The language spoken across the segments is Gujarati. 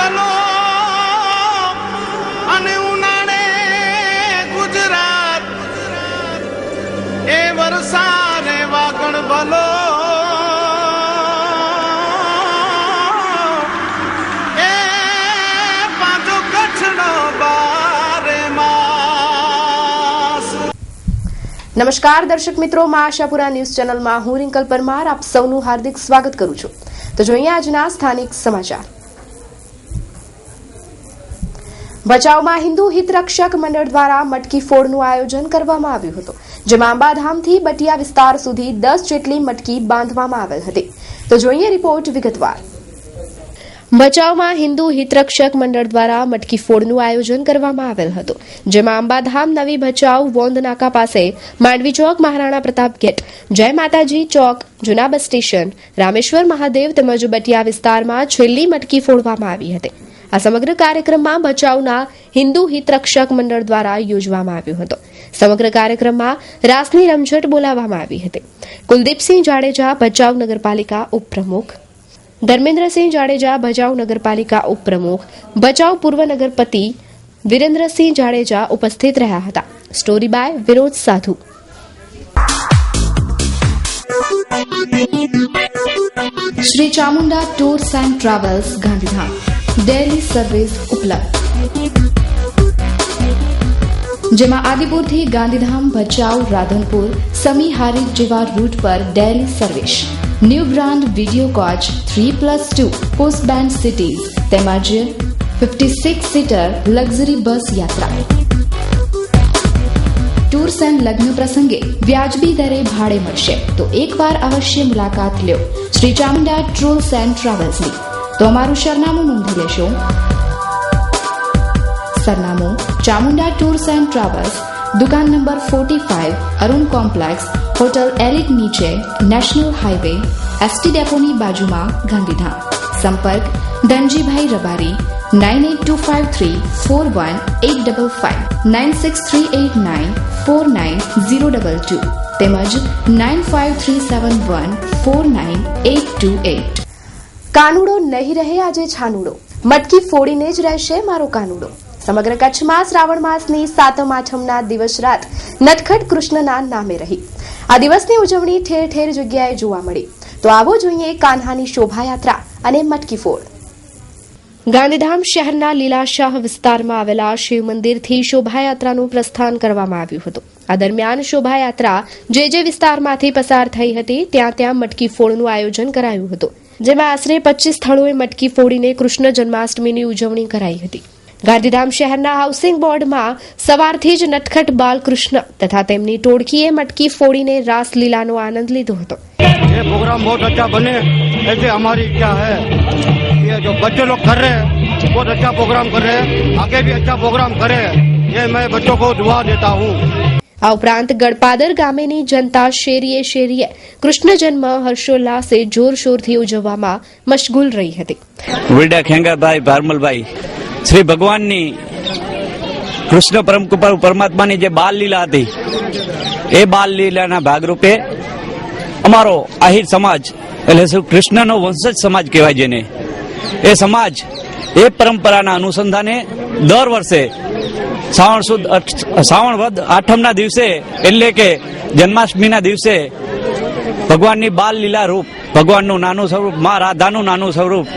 ભલો અને ઉનાળે ગુજરાત એ વરસાદે વાગણ ભલો એ પાછો કચ્છનો બારે માસ। નમસ્કાર દર્શક મિત્રો, માં આશાપુરા ન્યૂઝ ચેનલમાં હું રિંકલ પરમાર આપ સૌનું હાર્દિક સ્વાગત કરું છું। તો જોઈએ આજના સ્થાનિક સમાચાર। ભચાઉમાં હિન્દુ હિતરક્ષક મંડળ દ્વારા મટકી ફોડનું આયોજન કરવામાં આવ્યું હતું, જેમાં અંબાધામથી બટિયા વિસ્તાર સુધી 10 જેટલી મટકી બાંધવામાં આવેલ હતી। તો જોઈએ રિપોર્ટ વિગતવાર। ભચાઉમાં હિન્દુ હિતરક્ષક મંડળ દ્વારા મટકી ફોડનું આયોજન કરવામાં આવેલ હતું, જેમાં અંબાધામ, નવી ભચાઉ, વોંદ નાકા પાસે માંડવી ચોક, મહારાણા પ્રતાપ ગેટ, જય માતાજી ચોક, જૂના બસ સ્ટેશન, રામેશ્વર મહાદેવ તેમજ બટિયા વિસ્તારમાં છેલ્લી મટકી ફોડવામાં આવી હતી। આ સમગ્ર કાર્યક્રમમાં ભચાઉના હિન્દુ હિતરક્ષક મંડળ દ્વારા યોજવામાં આવ્યો હતો। સમગ્ર કાર્યક્રમમાં રાસની રમઝટ બોલાવવામાં આવી હતી। કુલદીપસિંહ જાડેજા, ભચાઉ નગરપાલિકા ઉપપ્રમુખ, ધર્મેન્દ્રસિંહ જાડેજા, ભચાઉ નગરપાલિકા ઉપપ્રમુખ, ભચાઉ પૂર્વ નગરપતિ વિરેન્દ્રસિંહ જાડેજા ઉપસ્થિત રહ્યા હતા। સ્ટોરી બાય વિનોદ સાધુ। Shri Chamunda tours and travels Gandhidham, daily service ઉપલબ્ધ, જેમાં આદિપુરથી ગાંધીધામ, ભચાઉ, રાધનપુર, સમી, હારીજ જેવા રૂટ પર daily service, new brand video coach 3+2 post band cities તેમજ 56 સીટર લક્ઝરી બસ યાત્રા। ટૂર્સ એન્ડ લગ્ન પ્રસંગે વ્યાજબી દરે ભાડે મળશે, તો એકવાર અવશ્ય મુલાકાત લ્યો શ્રી ચામુંડા ટૂર્સ એન્ડ ટ્રાવેલ્સની। તો અમારું સરનામું નોંધી લેશો। સરનામું ચામુંડા ટૂર્સ એન્ડ ટ્રાવેલ્સ, દુકાન number 45, Arun complex, hotel elite નીચે, નેશનલ હાઈવે, એસટી ડેપોની બાજુમાં, ગાંધીધામ। સંપર્ક ધનજીભાઈ રબારી 9825341855, 9638949022 તેમજ 9537149828। કાનુડો નહીં રહે આજે છાનુડો, મટકી ફોડીને જ રહેશે મારો કાનુડો। સમગ્ર કચ્છમાં શ્રાવણ માસની 7મ 8મના દિવસ રાત નટખટ કૃષ્ણના નામે રહી। આ દિવસની ઉજવણી ઠેર ઠેર જગ્યાએ જોવા મળી। તો આવો જોઈએ કાન્હાની શોભાયાત્રા અને મટકી ફોડ। ગાંધીધામ શહેરના લીલાશાહ વિસ્તારમાં આવેલા શિવ મંદિરથી શોભાયાત્રાનું પ્રસ્થાન કરવામાં આવ્યું હતું। આ દરમિયાન શોભાયાત્રા જે વિસ્તારમાંથી પસાર થઈ હતી ત્યાં મટકી ફોડનું આયોજન કરાયું હતું, જેમાં આશરે 25 સ્થળોએ મટકી ફોડીને કૃષ્ણ જન્માષ્ટમીની ઉજવણી કરાઈ હતી। ગાંધીધામ શહેરના હાઉસિંગ બોર્ડમાં સવારથી જ નટખટ બાલકૃષ્ણ તથા તેમની ટોળકીએ મટકી ફોડીને રાસલીલાનો આનંદ લીધો હતો। ये प्रोग्राम बहुत अच्छा बने, ऐसे हमारी इच्छा है। ये जो बच्चे लोग कर रहे हैं बहुत अच्छा प्रोग्राम कर रहे हैं, आगे भी अच्छा प्रोग्राम करे, ये मैं बच्चों को दुआ देता हूँ। આ ઉપરાંત ગડપાદર ગામેની જનતા શેરીએ શેરીએ કૃષ્ણ જન્મ હર્ષોલ્લાસે જોરશોરથી ઉજવવામાં મશગુલ રહી હતી। વિડા ખેંગાભાઈ ભારમલભાઈ, શ્રી ભગવાનની કૃષ્ણ પરમાત્માની જે બાલ લીલા હતી એ બાલ લીલાના ભાગરૂપે અમારો આહિર સમાજ એટલે શું કૃષ્ણનો વંશજ સમાજ કહેવાય જેને, એ સમાજ એ પરંપરાના અનુસંધાને દર વર્ષે શ્રાવણ વદ 8મના દિવસે એટલે કે જન્માષ્ટમીના દિવસે ભગવાનની બાલ લીલા રૂપ, ભગવાનનું નાનું સ્વરૂપ, મા રાધાનું નાનું સ્વરૂપ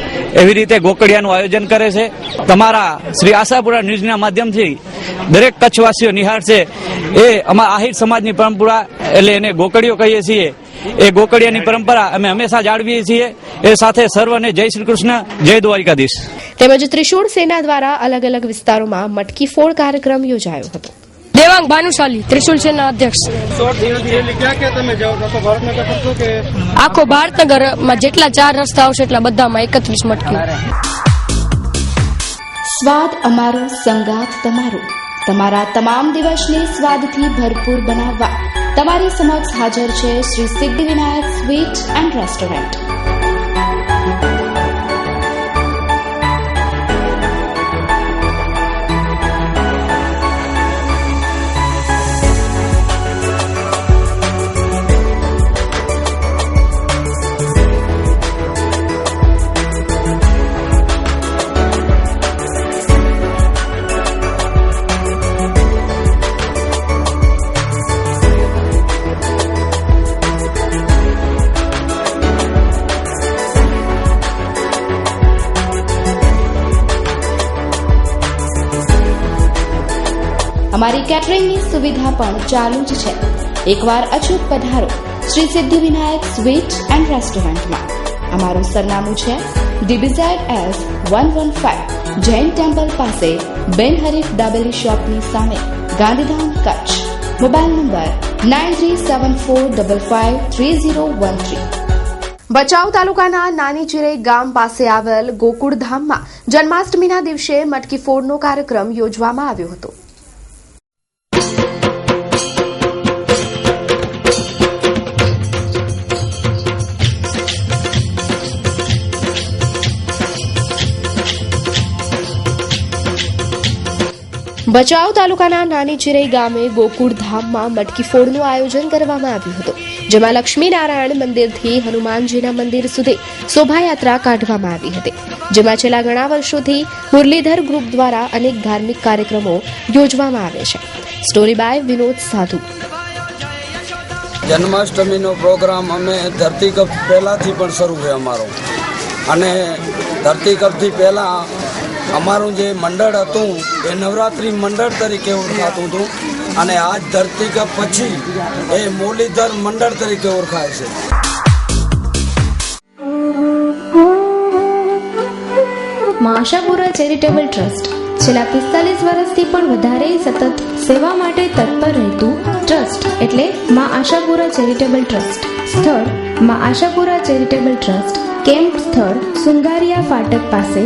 એવી રીતે ગોકળિયાનું આયોજન કરે છે। તમારા શ્રી આશાપુરા ન્યૂઝના માધ્યમથી દરેક કચ્છવાસીઓ નિહાળશે। એ અમારા આહિર સમાજની પરંપરા એટલે એને ગોકળીઓ કહીએ છીએ, એ ગોકળિયાની પરંપરા અમે હંમેશા જાળવીએ છીએ। એ સાથે સર્વને જય શ્રી કૃષ્ણ, જય દ્વારિકાધીશ। તેમજ ત્રિશૂળ સેના દ્વારા અલગ અલગ વિસ્તારોમાં મટકી ફોડ કાર્યક્રમ યોજાયો હતો। દેવાંગ ભાનુશાલી, ત્રિશુલ સેના અધ્યક્ષ। આખો ભારતનગરમાં જેટલા 4 રસ્તા આવશે એટલા બધામાં 31 મટકી। સ્વાદ અમારો, સંગાત તમારો, તમારા તમામ દિવસને સ્વાદથી ભરપૂર બનાવવા તમારી સમક્ષ હાજર છે Shri Siddhivinayak sweet and restaurant. અમારી કેટરિંગની સુવિધા પણ ચાલુ જ છે. એકવાર અચૂક પધારો શ્રી સિદ્ધિવિનાયક સ્વીટ એન્ડ રેસ્ટોરન્ટમાં. અમારું સરનામું છે DBZ-S 115 જૈન ટેમ્પલ પાસે બેન હરીફ દાબેલી શોપની સામે, ગાંધીધામ, કચ્છ. Mobile number 9374553013. ભચાઉ તાલુકાના નાની ચિરઈ ગામ પાસે આવેલ ગોકુળધામમાં જન્માષ્ટમીના દિવસે મટકી ફોડનો કાર્યક્રમ યોજવામાં આવ્યો હતો. ભચાઉ તાલુકાના નાની ચિરઈ ગામે ગોકુળધામમાં મટકી ફોડનું આયોજન કરવામાં આવ્યું હતું, જેમાં લક્ષ્મીનારાયણ મંદિરથી હનુમાનજીના મંદિર સુધી શોભાયાત્રા કાઢવામાં આવી હતી, જેમાં છેલ્લા ઘણા વર્ષોથી મુરલીધર ગ્રુપ દ્વારા અનેક ધાર્મિક કાર્યક્રમો યોજવામાં આવે છે. સ્ટોરી બાય વિનોદ સાધુ. જન્માષ્ટમીનો પ્રોગ્રામ અમે ધરતીકપ પહેલાંથી પણ શરૂ છે અમારો, અને ધરતીકપથી પહેલાં અમારું જે મંડળ હતું એ નવરાત્રિ મંડળ તરીકે ઓળખાતું હતું, અને આજ ધરતીકપ પછી એ મુરલીધર મંડળ તરીકે ઓળખાય છે. માં આશાપુરા ચેરિટેબલ ટ્રસ્ટ છેલ્લા 45 વર્ષથી પણ વધારે સતત સેવા માટે તત્પર રહેતું ટ્રસ્ટ એટલે માં આશાપુરા ચેરિટેબલ ટ્રસ્ટ. સ્થળ માં આશાપુરા ચેરિટેબલ ટ્રસ્ટ, કેમ્પ સ્થળ સુંગારિયા ફાટક પાસે,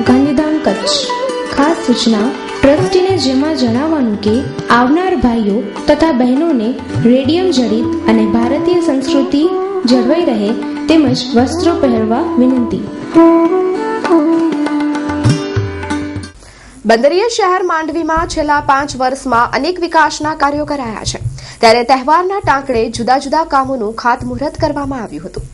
ગાંધીધામ, કચ્છ. ખાસ સૂચના ટ્રસ્ટીને જેમાં જણાવવાનું કે આવનાર ભાઈઓ તથા બહેનોને રેડિયમ જડિત અને ભારતીય સંસ્કૃતિ જળવાઈ રહે તેમજ વસ્ત્રો પહેરવા વિનંતી. બંદરીય શહેર માંડવીમાં છેલ્લા 5 વર્ષમાં અનેક વિકાસના કાર્યો કરાયા છે, ત્યારે તહેવારના ટાંકણે જુદા જુદા કામોનું ખાતમુહૂર્ત કરવામાં આવ્યું હતું.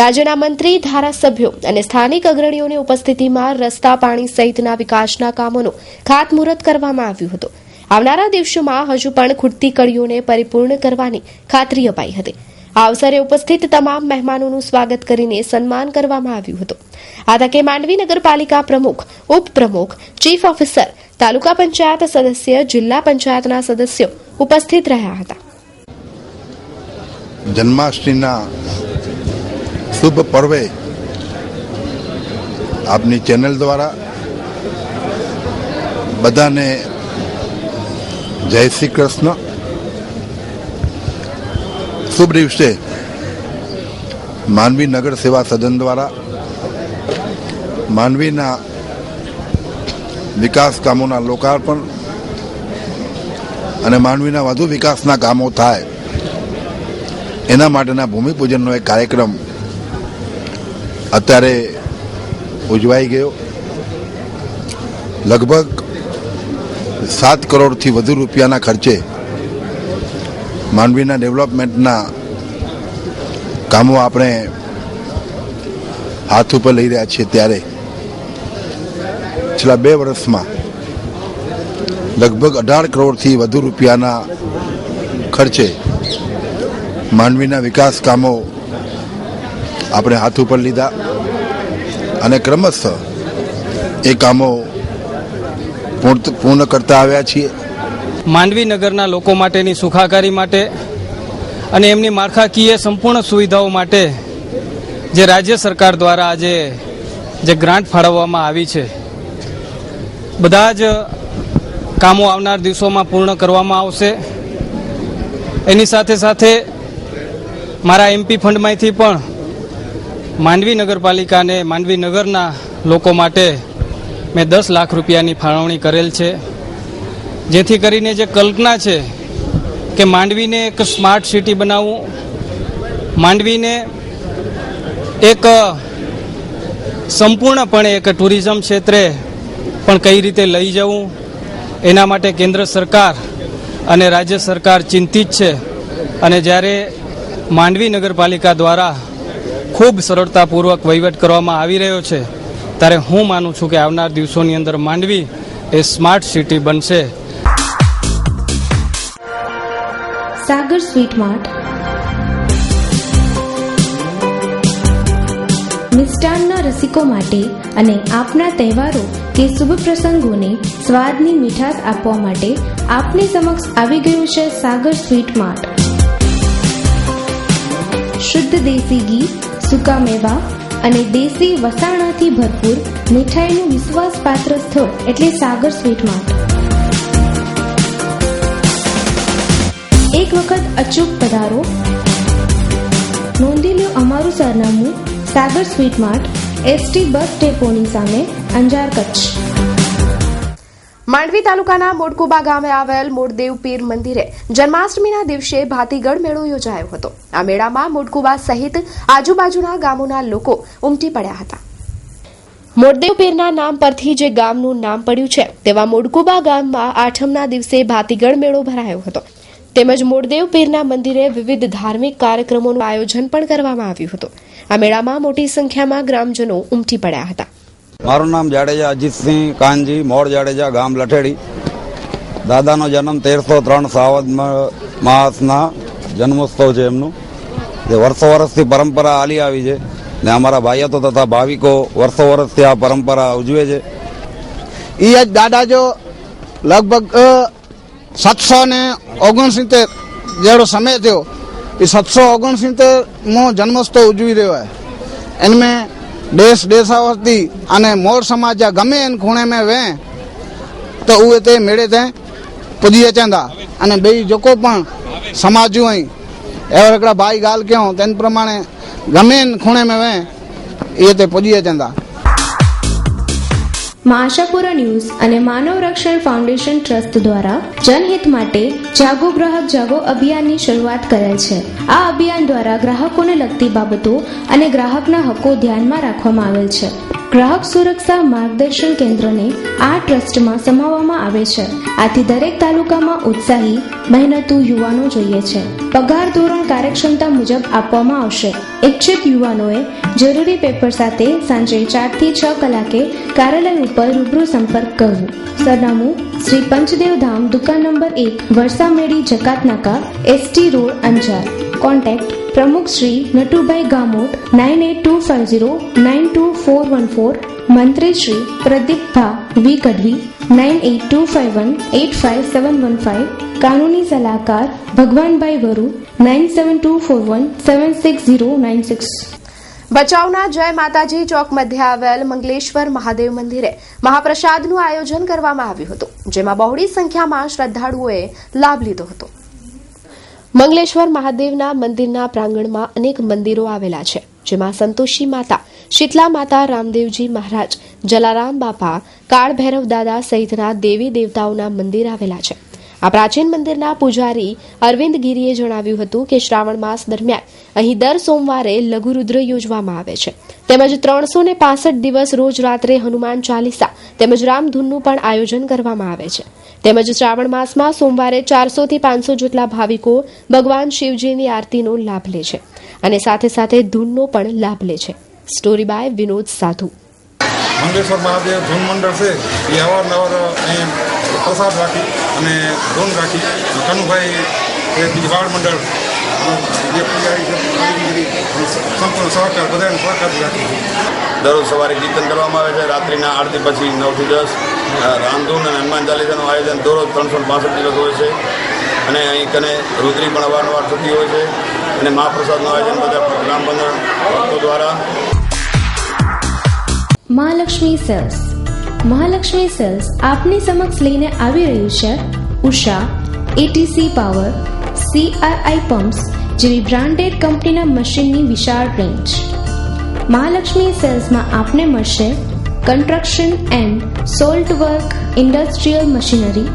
રાજ્યના મંત્રી, ધારાસભ્યો અને સ્થાનિક અગ્રણીઓની ઉપસ્થિતિમાં રસ્તા, પાણી સહિતના વિકાસના કામોનું ખાતમુહૂર્ત કરવામાં આવ્યું હતું. આવનારા દિવસોમાં હજુ પણ ખૂટતી કડીઓને પરિપૂર્ણ કરવાની ખાતરી અપાઈ હતી. આ અવસરે ઉપસ્થિત તમામ મહેમાનોનું સ્વાગત કરીને સન્માન કરવામાં આવ્યું હતું. આ તકે માંડવી નગરપાલિકા પ્રમુખ, ઉપપ્રમુખ, ચીફ ઓફિસર, તાલુકા પંચાયત સદસ્ય, જિલ્લા પંચાયતના સદસ્યો ઉપસ્થિત રહ્યા હતા. જન્માષ્ટમીના શુભ પર્વે આપની ચેનલ દ્વારા બધાને જય શ્રી કૃષ્ણ. શુભ દિવસે માંડવી નગર સેવા સદન દ્વારા માંડવીના વિકાસ કામોના લોકાર્પણ અને માંડવીના વધુ વિકાસના કામો થાય એના માટેના ભૂમિપૂજનનો એક કાર્યક્રમ અત્યારે ઉજવાઈ ગયો. લગભગ 7 કરોડથી વધુ રૂપિયાના ખર્ચે માંડવીના ડેવલપમેન્ટના કામો આપણે હાથ ઉપર લઈ રહ્યા છીએ, ત્યારે છેલ્લા 2 વર્ષમાં લગભગ 18 કરોડથી વધુ રૂપિયાના ખર્ચે માંડવીના વિકાસ કામો આપણે હાથ ઉપર લીધા, અને ક્રમશઃ એ કામો પૂર્ણ કરતા આવ્યા છીએ. માંડવી નગરના લોકો માટેની સુખાકારી માટે અને એમની માળખાકીય સંપૂર્ણ સુવિધાઓ માટે જે રાજ્ય સરકાર દ્વારા આજે જે ગ્રાન્ટ ફાળવવામાં આવી છે, બધા જ કામો આવનાર દિવસોમાં પૂર્ણ કરવામાં આવશે. એની સાથે સાથે મારા MP ફંડમાંથી પણ માંડવી નગરપાલિકાને માંડવી નગરના લોકો માટે મેં 10 લાખ રૂપિયાની ફાળવણી કરેલ છે, જેથી કરીને જે કલ્પના છે કે માંડવીને એક સ્માર્ટ સિટી બનાવવું, માંડવીને એક સંપૂર્ણપણે એક ટુરિઝમ ક્ષેત્રે પણ કઈ રીતે લઈ જવું, એના માટે કેન્દ્ર સરકાર અને રાજ્ય સરકાર ચિંતિત છે. અને જ્યારે માંડવી નગરપાલિકા દ્વારા ખૂબ સરળતાપૂર્વક વહીવટ કરવામાં આવી રહ્યો છે, ત્યારે હું માનું છું કે આવનાર દિવસોની અંદર માંડવી એ સ્માર્ટ સિટી બનશે. સાગર સ્વીટ માર્ટ, મિષ્ટાનના રસિકો માટે અને આપના તહેવારો કે શુભ પ્રસંગોને સ્વાદની મીઠાશ આપવા માટે આપની સમક્ષ આવી ગયું છે સાગર સ્વીટ માર્ટ. શુદ્ધ દેશી ઘી, સૂકા મેવા અને દેશી વસાણાથી ભરપૂર મીઠાઈનું વિશ્વાસપાત્ર સ્થળ એટલે સાગર સ્વીટ માર્ટ. એક વખત અચૂક પધારો. નોંધી લો અમારું સરનામું: સાગર સ્વીટ માર્ટ, એસટી બસ ડેપોની સામે, અંજાર, કચ્છ. માંડવી તાલુકાના મોડકુબા ગામે આવેલ મોડદેવ પીર મંદિરે જન્માષ્ટમીના દિવસે ભાતીગળ મેળો યોજાયો હતો. આ મેળામાં મોડકુબા સહિત આજુબાજુના ગામોના લોકો ઉમટી પડ્યા હતા. મોડદેવ પીરના નામ પરથી જે ગામનું નામ પડ્યું છે તેવા મોડકુબા ગામમાં આઠમના દિવસે ભાતીગળ મેળો ભરાયો હતો. તેમજ મોડદેવ પીરના મંદિરે વિવિધ ધાર્મિક કાર્યક્રમોનું આયોજન પણ કરવામાં આવ્યું હતું. આ મેળામાં મોટી સંખ્યામાં ગ્રામજનો ઉમટી પડ્યા હતા. મારું નામ જાડેજા અજીતસિંહ કાનજી, મોડ જાડેજા, ગામ લઠેડી. દાદાનો જન્મ 1303 સાવદ માસના જન્મોત્સવ છે એમનું, જે વર્ષો વર્ષથી પરંપરા હાલી આવી છે ને અમારા ભાઈઓ તથા ભાવિકો વર્ષો વર્ષથી આ પરંપરા ઉજવે છે. એ જ દાદા જો લગભગ 769 જેવો સમય થયો, એ 769 જન્મોત્સવ ઉજવી રહ્યો है. इनमें देश देशावती અને મોર સમાજ ગમે એને ખૂણે में वे તો ઉએ તે મેળે તે પૂજીએ ચંદા અને બે જોકો પણ સમાજુ અહીં એવા એકડા ભાઈ ગાલ ક્યો તેન પ્રમાણે ગમે એને ખૂણે में वे એ તે પૂજીએ ચંદા. આશાપુરા ન્યૂઝ અને માનવ રક્ષણ ફાઉન્ડેશન ટ્રસ્ટ દ્વારા જનહિત માટે જાગો ગ્રાહક જાગો અભિયાનની શરૂઆત કરેલ છે. આ અભિયાન દ્વારા ગ્રાહકોને લગતી બાબતો અને ગ્રાહકના હકો ધ્યાનમાં રાખવામાં આવેલ છે. ગ્રાહક સુરક્ષા માર્ગદર્શન કેન્દ્રને આ ટ્રસ્ટમાં સમાવવામાં આવે છે. આથી દરેક તાલુકામાં ઉત્સાહી મહેનતુ યુવાનો જોઈએ છે. પગાર ધોરણ કાર્યક્ષમતા મુજબ આપવામાં આવશે. ઇચ્છિત યુવાનોએ જરૂરી પેપર સાથે સાંજે 4 થી 6 કલાકે કાર્યાલય ઉપર રૂબરૂ સંપર્ક કરવો. સરનામું: શ્રી પંચદેવ ધામ, દુકાન નંબર 1, વરસામેડી, જકાત નાકા, એસટી રોડ, અંજાર. કોન્ટેક્ટ: પ્રમુખ શ્રી નટુભાઈ ગામોટ, 9820922414. મંત્રી શ્રી પ્રદીપભા વી ગઢવી, 9825185715. કાનૂની સલાહકાર ભગવાનભાઈ વરુ, 9724176096. ભચાઉના જય માતાજી ચોક મધ્ય આવેલ મંગલેશ્વર મહાદેવ મંદિરે મહાપ્રસાદનું આયોજન કરવામાં આવ્યું હતું, જેમાં બહોળી સંખ્યામાં શ્રદ્ધાળુઓએ લાભ લીધો હતો. મંગલેશ્વર મહાદેવના મંદિરના પ્રાંગણમાં અનેક મંદિરો આવેલા છે, જેમાં સંતોષી માતા, શીતલા માતા, રામદેવજી મહારાજ, જલારામ બાપા, કાળ ભૈરવ દાદા સહિતના દેવી દેવતાઓના મંદિર આવેલા છે. આ પ્રાચીન મંદિરના પૂજારી અરવિંદ ગીરીએ જણાવ્યું હતું કે શ્રાવણ માસ દરમિયાન અહીં દર સોમવારે લઘુરુદ્ર યોજવામાં આવે છે. તેમજ 365 દિવસ રોજ રાત્રે હનુમાન ચાલીસા તેમજ રામધૂનનું પણ આયોજન કરવામાં આવે છે. તેમજ શ્રાવણ માસમાં સોમવારે 400 થી 500 જેટલા ભાવિકો ભગવાન શિવજીની આરતીનો લાભ લે છે અને સાથે સાથે ધૂનનો પણ લાભ લે છે. સ્ટોરી બાય વિનોદ સાધુ. મંગલેશ્વર મહાદેવ ધૂન મંડળ છે એ અવારનવાર અહીં પ્રસાદ રાખી અને ધૂન રાખી. કનુભાઈ એ દિવાળ મંડળ જે પૂજારી છે સંપૂર્ણ સહકાર બધાને સહકાર રાખી. દરરોજ સવારે કીર્તન કરવામાં આવે છે. રાત્રિના આરતી પછી 9 થી 10 રામધૂન અને હનુમાન ચાલીસાનું આયોજન દરરોજ 365 દિવસ હોય છે. અને અહીં કને રુદ્રી પણ અવારનવાર થતી હોય છે અને મહાપ્રસાદનું આયોજન બધા ગ્રામ ભક્તો દ્વારા. મહાલક્ષ્મી સેલ્સ. મહાલક્ષ્મી સેલ્સ આપની સમક્ષ લઈને આવી રહ્યું છે Usha, ATC power, CRI pumps જેવી બ્રાન્ડેડ કંપનીના મશીનની વિશાળ રેન્જ. મહાલક્ષ્મી સેલ્સમાં આપને મળશે construction and salt work industrial machinery,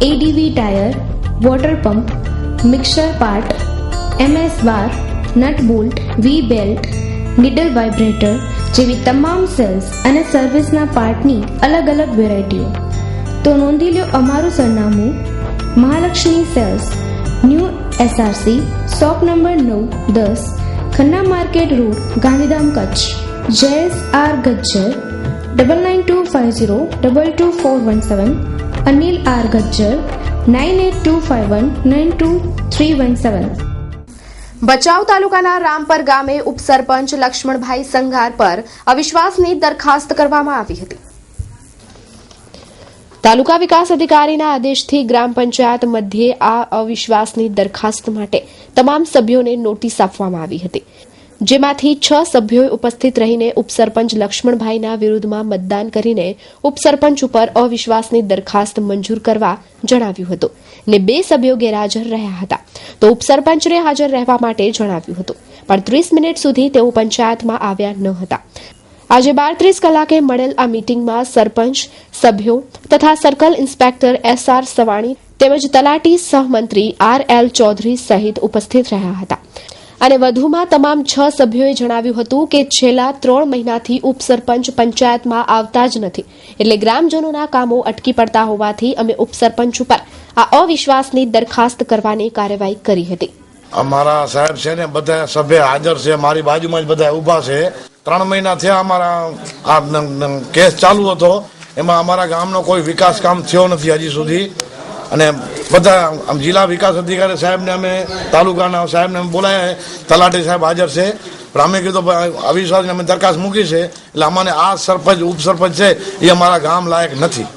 ADV tyre, water pump, mixer part, MS bar, nut bolt, V belt, needle vibrator જેવી તમામ સેલ્સ અને સર્વિસના પાર્ટની અલગ અલગ વેરાયટીઓ. તો નોંધી લો અમારું સરનામું: Mahalakshmi sales, new SRC, shop number 9-10, Khanna market road, Gandhidham, Kutch. JSR Gajjar, 9925022417. Anil R Gajjar, 9825192317. Bhachau તાલુકાના રામપર ગામે ઉપસરપંચ લક્ષ્મણભાઈ સંઘાર પર અવિશ્વાસની દરખાસ્ત કરવામાં આવી હતી. તાલુકા વિકાસ અધિકારીના આદેશથી ગ્રામ પંચાયત મધ્યે આ અવિશ્વાસની દરખાસ્ત માટે તમામ સભ્યોને નોટિસ આપવામાં આવી હતી, જેમાંથી 6 સભ્યોએ ઉપસ્થિત રહીને ઉપસરપંચ લક્ષ્મણભાઈના વિરુદ્ધમાં મતદાન કરીને ઉપસરપંચ ઉપર અવિશ્વાસની દરખાસ્ત મંજૂર કરવા જણાવ્યું હતું ને 2 સભ્યો ગેરહાજર રહ્યા હતા, તો ઉપસરપંચને હાજર રહેવા માટે જણાવ્યું હતું, પણ 30 મિનિટ સુધી તેઓ પંચાયતમાં આવ્યા ન હતા. આજે 12:30 કલાકે મળેલ આ મીટિંગમાં સરપંચ, સભ્યો તથા સર્કલ ઇન્સ્પેક્ટર SR સવાણી તેમજ તલાટી સહમંત્રી RL ચૌધરી સહિત ઉપસ્થિત રહ્યા હતા. અને વધુમાં તમામ 6 સભ્યોએ જણાવ્યું હતું કે છેલ્લા 3 મહિનાથી ઉપસરપંચ પંચાયતમાં આવતા જ નથી, એટલે ગ્રામજનોના કામો અટકી પડતા હોવાથી અમે ઉપસરપંચ ઉપર આ અવિશ્વાસની દરખાસ્ત કરવાની કાર્યવાહી કરી હતી. અમારા સાહેબ છે ને બધા સભ્ય હાજર છે, મારી બાજુમાં જ બધા ઊભા છે. 3 મહિના થયા અમારા આ કેસ ચાલુ હતો, એમાં અમારા ગામનો કોઈ વિકાસ કામ થયો નથી હજી સુધી. અને બધા જિલ્લા વિકાસ અધિકારી સાહેબને અમે તાલુકાના સાહેબને અમે બોલાયા, તલાટી સાહેબ હાજર છે, પણ અમે કીધું અવિશ્વાસની અમે દરખાસ્ત મૂકી છે, એટલે અમને આ સરપંચ ઉપસરપંચ છે એ અમારા ગામ લાયક નથી.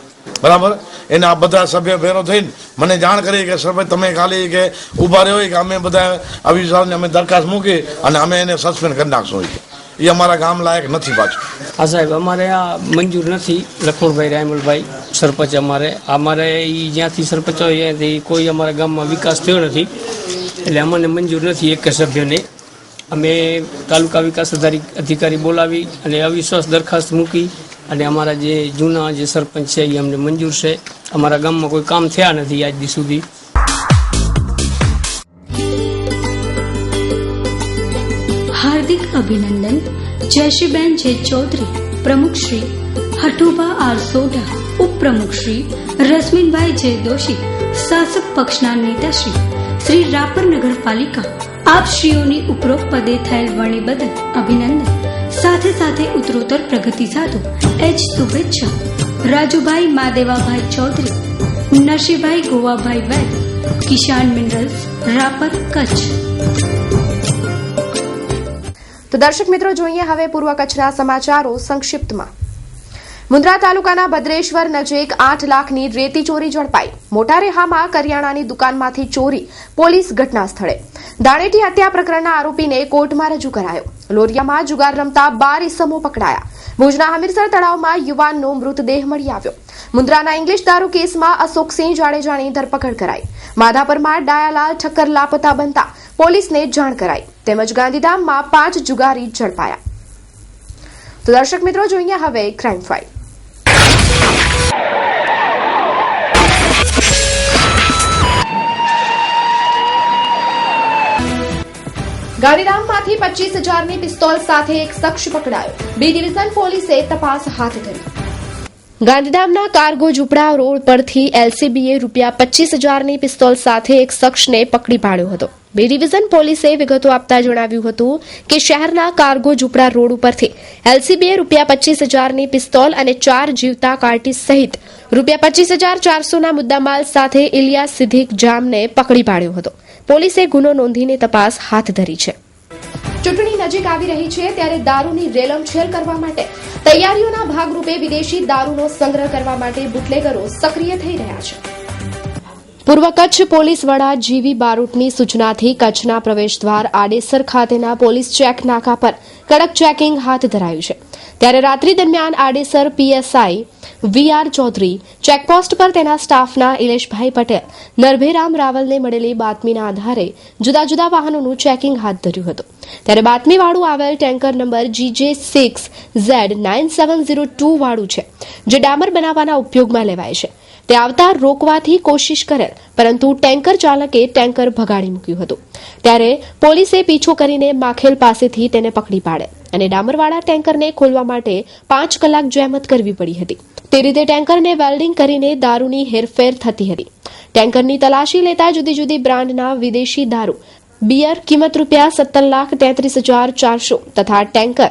બરાબર, એને આ બધા સભ્ય ભેરો થઈને મને જાણ કરી કે સરપંચ તમે ખાલી કે ઊભા રહ્યો કે અમે બધા અવિશ્વાસની અમે દરખાસ્ત મૂકી અને અમે એને સસ્પેન્ડ કરી નાખશું, એ અમારા ગામ લાયક નથી. પાછું હા સાહેબ, અમારે આ મંજૂર નથી. લખમણભાઈ રાયમલભાઈ સરપંચ અમારે એ જ્યાંથી સરપંચ હોય ત્યાંથી કોઈ અમારા ગામમાં વિકાસ થયો નથી, એટલે અમને મંજૂર નથી એક સભ્યને. અમે તાલુકા વિકાસ અધિકારી બોલાવી અને અવિશ્વાસ દરખાસ્ત મૂકી અને અમારા જે જૂના જે સરપંચ છે એ અમને મંજૂર છે. અમારા ગામમાં કોઈ કામ થયા નથી આજ દી સુધી. हार्दिक अभिनंदन जयश्रीबेन जे चौधरी, प्रमुख श्री हठुबा आर सोढा, उप प्रमुख श्री रश्मिनभाई जे दोषी, शासक पक्षना नेता श्री रापर नगरपालिका आप श्रीओनी उपरोक्त पदे थયેલ વરણી બદલ અભિનંદન. સાથે સાથે ઉત્તરોત્તર પ્રગતિ સાધો એચ શુભેચ્છા. રાજુભાઈ માદેવાભાઈ ચૌધરી, નરસિંહભાઈ ગોવાભાઈ વૈદ, કિસાન મિનરલ્સ, રાપર, કચ્છ. તો દર્શક મિત્રો, જોઈએ હવે પૂર્વ કચ્છના સમાચારો સંક્ષિપ્તમાં. મુન્દ્રા તાલુકાના ભદ્રેશ્વર નજીક 8 લાખની રેતી ચોરી ઝડપાઈ. મોટા રેહામાં કરિયાણાની દુકાનમાંથી ચોરી, પોલીસ ઘટના સ્થળે. દાણેટી હત્યા પ્રકરણના આરોપીને કોર્ટમાં રજૂ કરાયો. લોરિયામાં જુગાર રમતા 12 ઇસમો પકડાયા. ભુજના હમીરસર તળાવમાં યુવાનનો મૃતદેહ મળી આવ્યો. મુન્દ્રાના ઇંગ્લિશ દારૂ કેસમાં અશોકસિંહ જાડેજાની ધરપકડ કરાઈ. માધાપરમાં ડાયાલાલ ઠક્કર લાપતા બનતા પોલીસને જાણ કરાઈ, તેમજ ગાંધીધામમાં 5 જુગારી ઝડપાયા. તો દર્શક મિત્રો, જોઈએ હવે ક્રાઇમ ફાઇલ. ગાંધીધામમાંથી 25,000ની પિસ્તોલ સાથે એક શખ્સ પકડાયો. બી ડિવિઝન પોલીસે તપાસ હાથ ધરી. ગાંધીધામના કાર્ગો ઝૂંપડા રોડ પરથી એલસીબીએ ₹25,000ની પિસ્તોલ સાથે એક શખ્સને પકડી પાડ્યો હતો. બી ડિવિઝન પોલીસે વિગતો આપતા જણાવ્યું હતું કે શહેરના કાર્ગો ઝૂંપડા રોડ ઉપરથી એલસીબીએ ₹25,000ની પિસ્તોલ અને 4 જીવતા કાર્ટીજ સહિત ₹25,400ના મુદ્દામાલ સાથે ઇલિયાસ સિદ્દીક જામને પકડી પાડ્યો હતો. પોલીસે ગુનો નોંધીને તપાસ હાથ ધરી છે. ચૂંટણી નજીક આવી રહી છે ત્યારે દારૂની રેલમછેલ કરવા માટે તૈયારીઓના ભાગરૂપે વિદેશી દારૂનો સંગ્રહ કરવા માટે બુટલેગરો સક્રિય થઈ રહ્યા છે. પૂર્વ કચ્છ પોલીસ વડા જીવી બારોટની સૂચનાથી કચ્છના પ્રવેશદ્વાર આડેસર ખાતેના પોલીસ ચેક નાકા પર કડક ચેકિંગ હાથ ધરાયું છે. ત્યારે રાત્રિ દરમિયાન Adesar PSI VR Chaudhary checkpost પર તેના સ્ટાફના ઇલેશભાઈ પટેલ, નરભેરામ રાવલને મળેલી બાતમીના આધારે જુદા જુદા વાહનોનું ચેકિંગ હાથ ધર્યું હતું. ત્યારે બાતમીવાળું આવેલ ટેન્કર નંબર GJ6Z9702 વાળું છે, જે ડામર બનાવવાના ઉપયોગમાં લેવાય છે. તે આવતા રોકવાથી કોશિશ કરેલ, પરંતુ ટેન્કર ચાલકે ટેન્કર ભગાડી મૂક્યું હતું. ત્યારે પોલીસે પીછો કરીને માખેલ પાસેથી તેને પકડી પાડે અને ડામરવાળા ટેન્કરને ખોલવા માટે 5 કલાક જહેમત કરવી પડી હતી. તે રીતે ટેન્કરને વેલ્ડિંગ કરીને દારૂની હેરફેર થતી હતી. ટેન્કરની તલાશી લેતા જુદી જુદી બ્રાન્ડના વિદેશી દારૂ, બિયર કિંમત ₹17,33,400 તથા ટેન્કર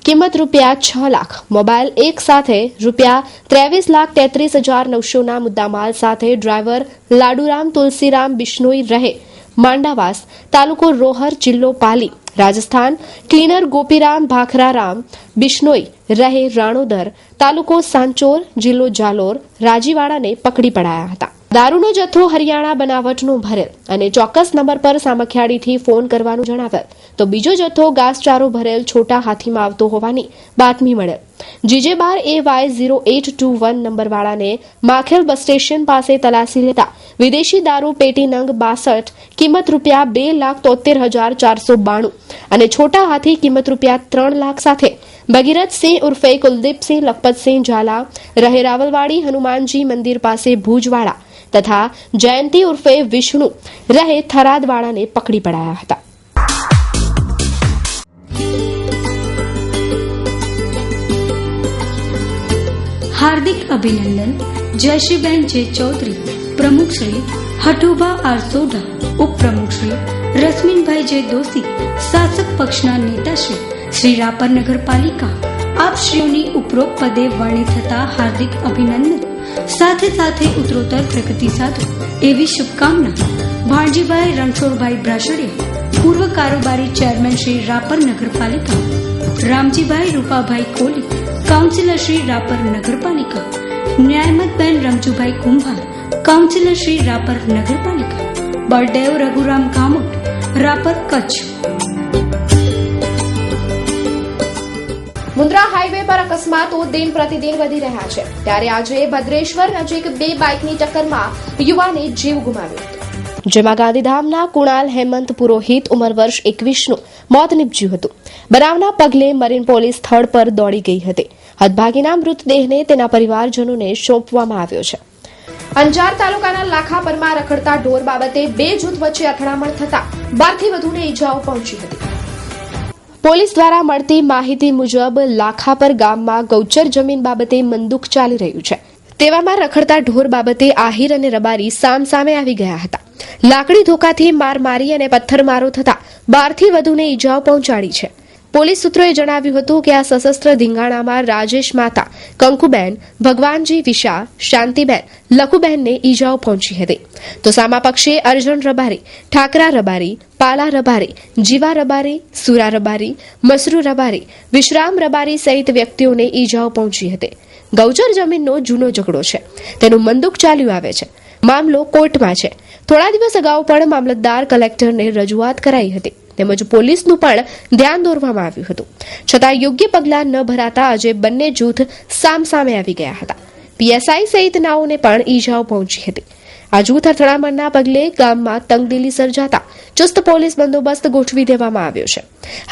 કિંમત ₹6 લાખ, મોબાઈલ એક સાથે ₹23,33,900ના મુદ્દામાલ સાથે ડ્રાઈવર લાડુરામ તુલસીરામ બિશ્નોઈ રહે માંડાવાસ, તાલુકો રોહર, જિલ્લો પાલી, રાજસ્થાન, ક્લીનર ગોપીરામ ભાખરારામ બિશ્નોઈ, રહે રાણોદર, તાલુકો સાંચોર, જિલ્લો જાલોર, રાજીવાડાને પકડી પડાયા હતા. દારૂનો જથ્થો હરિયાણા બનાવટનો ભરેલ અને ચોક્કસ નંબર પર સામખિયાળીથી ફોન કરવાનું જણાવેલ, તો બીજો જથ્થો ઘાસચારો ભરેલ છોટા હાથીમાં આવતો હોવાની બાતમી મળેલ. GJ12AY0821 નંબરવાળાને માખેલ બસ સ્ટેશન પાસે તલાશી લેતા વિદેશી દારૂ પેટી નંગ 62 કિંમત રૂપિયા 2,73,492 અને છોટા હાથી કિંમત રૂપિયા 3 લાખ સાથે ભગીરથસિંહ ઉર્ફે કુલદીપસિંહ લખપતસિંહ ઝાલા, રહે રાવલવાડી, હનુમાનજી મંદિર પાસે ભુજવાડા તથા જયંતિ ઉર્ફે વિષ્ણુ, રહે થરાદવાડાને પકડી પડાયા હતા. हार्दिक अभिनंदन जयश्रीबेन जे चौधरी, प्रमुख श्री हठुबा आर सोढा, उपप्रमुख श्री रश्मिन भाई जे दोषी, शासक पक्षना नेता श्री रापर नगरपालिका आप श्रीओनी उपरोक्त पदे वर्णित थता हार्दिक अभिनंदन साथे साथे उत्तरोत्तर प्रगति साधो एवी शुभकामना भाणजीभाई रणछोड़भाई ब्रासड़िया, पूर्व कारोबारी चेयरमेन श्री रापर नगरपालिका, रामजीभाई रूपाभाई कोली, काउंसिलर श्री रापर नगरपालिका, न्यायमतबेन रमजूभाई कुंभार, काउंसिलर श्री रापर नगरपालिका, बलदेव रघुराम कामोट, रापर कच्छ. મુન્દ્રા હાઈવે પર અકસ્માતો દિન પ્રતિદિન વધી રહ્યા છે, ત્યારે આજે ભદ્રેશ્વર નજીક 2 બાઇકની ટક્કરમાં યુવાને જીવ ગુમાવ્યો હતો, જેમાં ગાંધીધામના કુણાલ હેમંત પુરોહિત ઉંમર વર્ષ 21નું મોત નીપજ્યું હતું. બનાવના પગલે મરીન પોલીસ સ્થળ પર દોડી ગઈ હતી. હદભાગીના મૃતદેહને તેના પરિવારજનોને સોંપવામાં આવ્યો છે. અંજાર તાલુકાના લાખાપરમાં રખડતા ઢોર બાબતે 2 જૂથ વચ્ચે અથડામણ થતા 12 થી વધુને ઈજાઓ પહોંચી હતી. પોલીસ દ્વારા મળતી માહિતી મુજબ લાખાપર ગામમાં ગૌચર જમીન બાબતે મંદુક ચાલી રહ્યું છે. તેવામાં રખડતા ઢોર બાબતે આહિર અને રબારી સામસામે આવી ગયા હતા. લાકડી ધોકાથી માર મારી અને પથ્થરમારો થતા 12 થી વધુને ઈજાઓ પહોંચાડી છે. પોલીસ સૂત્રોએ જણાવ્યું હતું કે આ સશસ્ત્ર ધીંગાણામાં રાજેશ માતા, કંકુબેન, ભગવાનજી વિશા, શાંતિબેન, લખુબેનને ઈજાઓ પહોંચી હતી. તો સામા પક્ષે અર્જુન રબારી, ઠાકરા રબારી, પાલા રબારી, જીવા રબારી, સુરા રબારી, મસરૂ રબારી, વિશ્રામ રબારી સહિત વ્યક્તિઓને ઈજાઓ પહોંચી હતી. ગૌચર જમીનનો જૂનો ઝઘડો છે, તેનું મંદુક ચાલ્યું આવે છે. મામલો કોર્ટમાં છે. થોડા દિવસ અગાઉ પણ મામલતદાર કલેક્ટરને રજૂઆત કરાઈ હતી, તેમજ પોલીસનું પણ ધ્યાન દોરવામાં આવ્યું હતું. છતાં યોગ્ય પગલાં ન ભરાતા આજે બંને જૂથ સામસામે આવી ગયા હતા. પીએસઆઈ સહિત નાઓને પણ ઈજાઓ પહોંચી હતી. આ જૂથ અથડામણના પગલે ગામમાં તંગદિલી સર્જાતા ચુસ્ત પોલીસ બંદોબસ્ત ગોઠવી દેવામાં આવ્યો છે.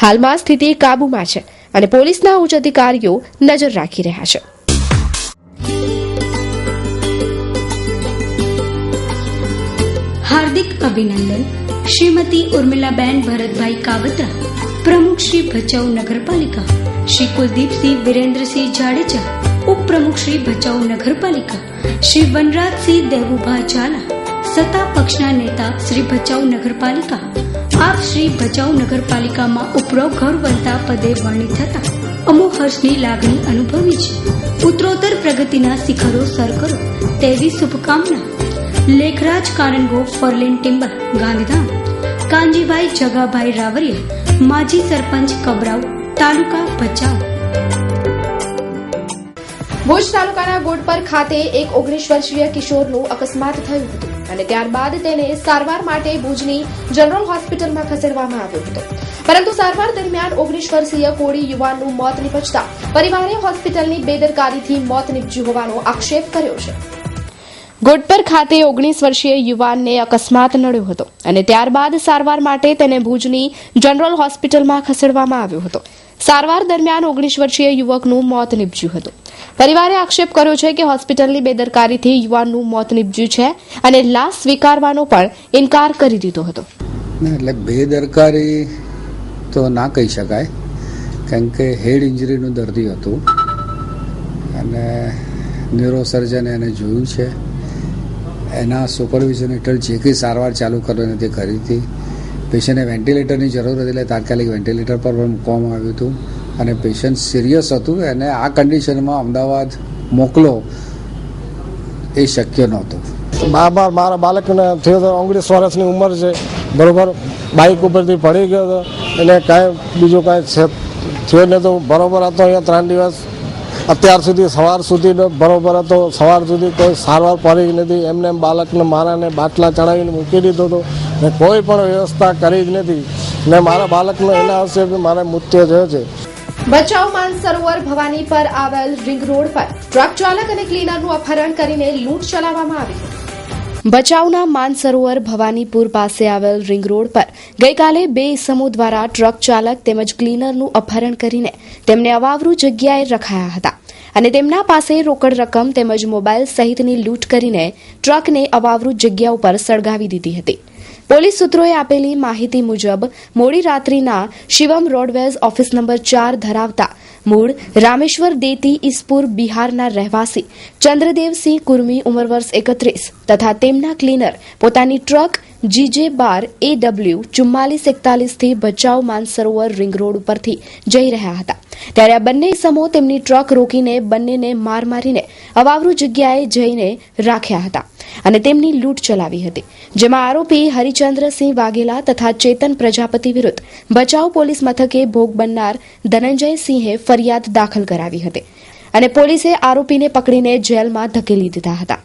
હાલમાં સ્થિતિ કાબૂમાં છે અને પોલીસના ઉચ્ચ અધિકારીઓ નજર રાખી રહ્યા છે. हार्दिक अभिनंदन श्रीमती उर्मिलाबेन भरतभाई कावत्रा, प्रमुख श्री भचाऊ नगरपालिका, श्री कुलदीप सिंह वीरेंद्र सिंह जाडेजा, उप प्रमुख श्री भचाऊ नगरपालिका, श्री वनराज सिंह देवुभा झाला, सत्ता पक्षना नेता श्री भचाऊ नगरपालिका आप श्री भचाऊ नगरपालिका में उपरोक्त गौरवंता पदे वर्णित थता अमो हर्षनी लागणी अनुभवी छे. उत्तरोत्तर प्रगतिना शिखरो सर करो तेवी शुभकामना लेखराज कारणगो फर्लिन टिम्बर गांधीधाम, कांजीभाई जगाभाई रावरिया, माजी सरपंच कबराऊ, तालुका भचाऊ. ભુજ તાલુકાના ગોડપર ખાતે એક 19 વર્ષીય કિશોરનું અકસ્માત થયું હતું અને ત્યારબાદ તેને સારવાર માટે ભુજની જનરલ હોસ્પિટલમાં ખસેડવામાં આવ્યો હતો, પરંતુ સારવાર દરમિયાન 19 વર્ષીય કોળી યુવાનનું મોત નીપજતા પરિવારે હોસ્પિટલની બેદરકારીથી મોત નીપજ્યું હોવાનો આક્ષેપ કર્યો છે. ગોડપર ખાતે 19 વર્ષીય યુવાનને અકસ્માત નડ્યો હતો અને ત્યારબાદ સારવાર માટે તેને ભુજની જનરલ હોસ્પિટલમાં ખસેડવામાં આવ્યો હતો. સારવાર દરમિયાન 19 વર્ષીય યુવકનું મોત નીપજ્યું હતું. પરિવારે આક્ષેપ કર્યો છે કે હોસ્પિટલની બેદરકારીથી યુવાનનું મોત નીપજ્યું છે અને લાશ સ્વીકારવાનો પણ ઇનકાર કરી દીધો હતો. એટલે બેદરકારી તો ના કહી શકાય, કારણ કે હેડ ઇન્જરીનું દર્દી હતું અને ન્યુરોસર્જને એને જોયું છે. એના સુપરવિઝન હેઠળ જે કંઈ સારવાર ચાલુ કરવાની તે કરી હતી. પેશન્ટને વેન્ટિલેટરની જરૂર હતી એટલે તાત્કાલિક વેન્ટિલેટર પર પણ મૂકવામાં આવ્યું હતું અને પેશન્ટ સિરિયસ હતું. એને આ કન્ડિશનમાં અમદાવાદ મોકલો એ શક્ય નહોતું. મારા બાળકને થયો તો 19 વર્ષની ઉંમર છે, બરાબર બાઇક ઉપરથી પડી ગયો હતો એટલે કાંઈ બીજું કાંઈ થયું ને તો બરાબર હતો. અહીંયા 3 દિવસ અત્યાર સુધી સવાર સુધી બરાબર હતો. સવાર સુધી કોઈ સારવાર પડી નથી. એમને એમ બાળકને મારાને બાટલા ચડાવીને મૂકી દીધો હતો ને કોઈ પણ વ્યવસ્થા કરી જ નથી ને મારા બાળકનો એના હશે મારા મૃત્યુ થયો છે. ભચાઉ માનસરોવર ભવાની પર આવેલ રિંગ રોડ પર ટ્રક ચાલક અને ક્લીનરનું અપહરણ કરીને લૂંટ ચલાવવામાં આવી. ભચાઉના માનસરોવર ભવાનીપુર પાસે આવેલ રિંગ રોડ પર ગઈકાલે 2 ઇસમો દ્વારા ટ્રક ચાલક તેમજ ક્લીનરનું અપહરણ કરીને તેમને અવાવરૂ જગ્યાએ રખાયા હતા અને તેમના પાસે રોકડ રકમ તેમજ મોબાઈલ સહિતની લૂંટ કરીને ટ્રકને અવાવરૂ જગ્યા ઉપર સળગાવી દીધી હતી. પોલીસ સૂત્રોએ આપેલી માહિતી મુજબ મોડી રાત્રિના શિવમ રોડવેઝ ઓફિસ નંબર 4 ધરાવતા મૂળ રામેશ્વર દેતી ઈસપુર બિહારના રહેવાસી ચંદ્રદેવસિંહ કુર્મી ઉંમર વર્ષ 31 તથા તેમના ક્લીનર પોતાની ટ્રક GJ12 AW 4441 થી ભચાઉ માનસરોવર રિંગ રોડ ઉપરથી જઈ રહ્યા હતા ત્યારે આ બંને ઇસમો તેમની ટ્રક રોકીને બંનેને માર મારીને અવાવરૂ જગ્યાએ જઈને રાખ્યા હતા અને તેમની લૂંટ ચલાવી હતી, જેમાં આરોપી હરિચંદ્રસિંહ વાઘેલા તથા ચેતન પ્રજાપતિ વિરુદ્ધ ભચાઉ પોલીસ મથકે ભોગ બનનાર ધનંજયસિંહે ફરિયાદ દાખલ કરાવી હતી અને પોલીસે આરોપીને પકડીને જેલમાં ધકેલી દીધા હતા.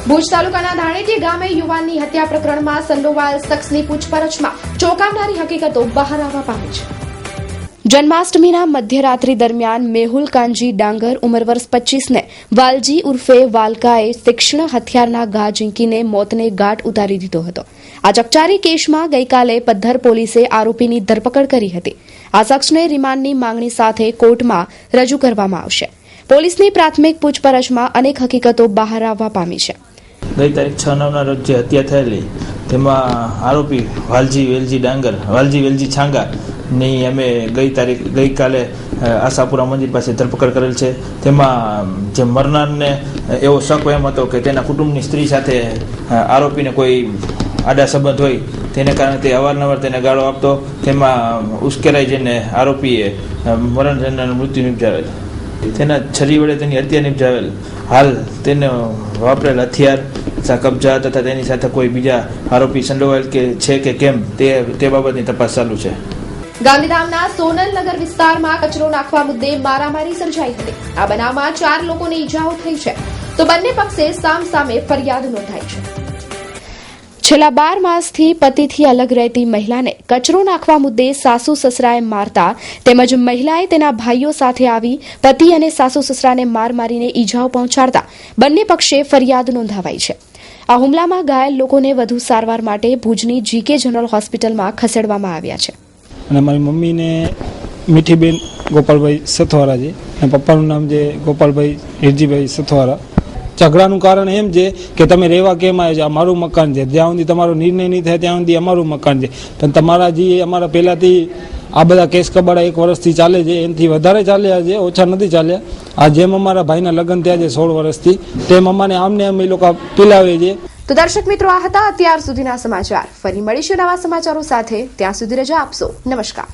ભુજ તાલુકાના ધાણેટી ગામે યુવાનની હત્યા પ્રકરણમાં સંડોવાયેલ શખ્સની પૂછપરછમાં ચોંકાવનારી હકીકતો બહાર આવવા પામી છે. જન્માષ્ટમીના મધ્યરાત્રિ દરમિયાન મેહુલ કાનજી ડાંગર ઉંમર વર્ષ 25 ને વાલજી ઉર્ફે વાલકાએ તીક્ષ્ણ હથિયારના ઘા ઝીંકીને મોતને ઘાટ ઉતારી દીધો હતો. આ ચકચારી કેસમાં ગઈકાલે પદ્ધર પોલીસે આરોપીની ધરપકડ કરી હતી. આ શખ્સને રિમાન્ડની માંગણી સાથે કોર્ટમાં રજૂ કરવામાં આવશે. પોલીસની પ્રાથમિક પૂછપરછમાં અનેક હકીકતો બહાર આવવા પામી છે. ગઈ તારીખ 6/9ના રોજ જે હત્યા થયેલી તેમાં આરોપી વાલજી વેલજી છાંગા ની અમે ગઈકાલે આશાપુરા મંદિર પાસે ધરપકડ કરેલ છે. તેમાં જે મરનારને એવો શક એમ હતો કે તેના કુટુંબની સ્ત્રી સાથે આરોપીને કોઈ આડા સંબંધ હોય તેને કારણે તે અવારનવાર તેને ગાળો આપતો. તેમાં ઉશ્કેરાઈ જઈને આરોપીએ મરણજનનું મૃત્યુ નિપજાવેલ. તેના છરી વડે તેની હત્યા નિપજાવેલ. હાલ તેને વાપરેલ હથિયાર કબજા તથા તેની સાથે કોઈ બીજા આરોપી સંડોવાયેલ છે કે કેમ તે બાબતની તપાસ ચાલુ છે. ગાંધીધામના સોનલનગર વિસ્તારમાં કચરો નાખવા મુદ્દે મારામારી સર્જાઈ હતી. આ બનાવમાં 4 લોકોને ઈજાઓ થઈ છે તો બંને પક્ષે સામસામે ફરિયાદ નોંધાઈ છે. છેલ્લા 12 માસથી પતિથી અલગ રહેતી મહિલાને કચરો નાખવા મુદ્દે સાસુ સસરાએ મારતા તેમજ મહિલાએ તેના ભાઈઓ સાથે આવી પતિ અને સાસુ સસરાને માર મારીને ઈજાઓ પહોંચાડતા બંને પક્ષે ફરિયાદ નોંધાવાઈ છે. આ હુમલામાં ઘાયલ લોકોને વધુ સારવાર માટે ભુજની GK જનરલ હોસ્પિટલમાં ખસેડવામાં આવ્યા છે. અને મારી મમ્મીને મીઠીબેન ગોપાલભાઈ સથવારા છે અને પપ્પાનું નામ છે ગોપાલભાઈ હિરજીભાઈ સથવારા. ઝઘડાનું કારણ એમ છે કે તમે રહેવા કેમ આવ્યા છો, અમારું મકાન છે, જ્યાં સુધી તમારો નિર્ણય નહીં થાય ત્યાં સુધી અમારું મકાન છે, પણ તમારા જે અમારા પહેલાંથી આ બધા કેસ કબાડા 1 વર્ષથી ચાલે છે, એનાથી વધારે ચાલ્યા છે, ઓછા નથી ચાલ્યા. આ જેમ અમારા ભાઈના લગ્ન થયા છે 16 વર્ષથી તેમ અમાને આમને આમ એ લોકો પીલાવે છે. તો દર્શક મિત્રો, આ હતા અત્યાર સુધીના સમાચાર. ફરી મળીશું નવા સમાચારો સાથે. ત્યાં સુધી રજા આપશો. નમસ્કાર.